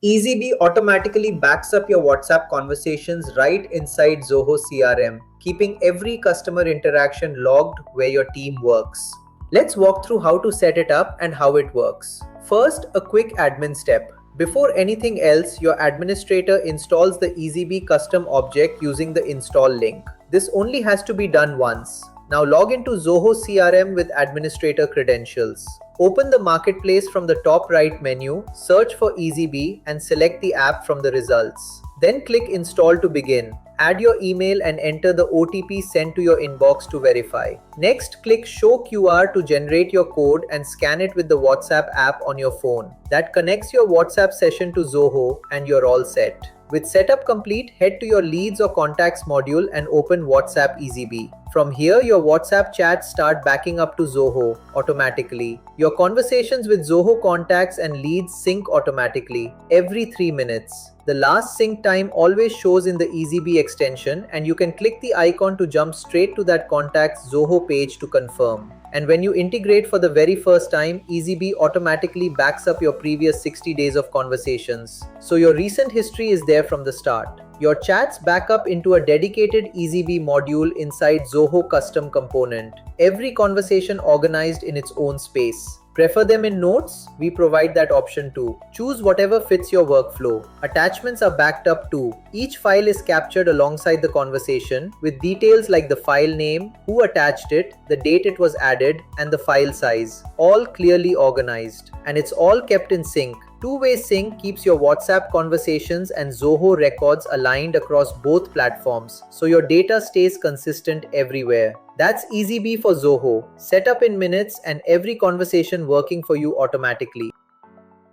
Eazybe automatically backs up your WhatsApp conversations right inside Zoho CRM, keeping every customer interaction logged where your team works. Let's walk through how to set it up and how it works. First, a quick admin step. Before anything else, your administrator installs the Eazybe custom object using the install link. This only has to be done once. Now log into Zoho CRM with administrator credentials. Open the Marketplace from the top right menu, search for Eazybe and select the app from the results. Then click Install to begin. Add your email and enter the OTP sent to your inbox to verify. Next, click Show QR to generate your code and scan it with the WhatsApp app on your phone. That connects your WhatsApp session to Zoho and you're all set. With setup complete, head to your Leads or Contacts module and open WhatsApp Eazybe. From here, your WhatsApp chats start backing up to Zoho automatically. Your conversations with Zoho contacts and leads sync automatically every 3 minutes. The last sync time always shows in the Eazybe extension, and you can click the icon to jump straight to that contact's Zoho page to confirm. And when you integrate for the very first time, Eazybe automatically backs up your previous 60 days of conversations. So your recent history is there from the start. Your chats back up into a dedicated Eazybe module inside Zoho custom component. Every conversation organized in its own space. Prefer them in notes? We provide that option too. Choose whatever fits your workflow. Attachments are backed up too. Each file is captured alongside the conversation with details like the file name, who attached it, the date it was added, and the file size. All clearly organized. And it's all kept in sync. Two-way sync keeps your WhatsApp conversations and Zoho records aligned across both platforms, so your data stays consistent everywhere. That's Eazybe for Zoho. Set up in minutes and every conversation working for you automatically.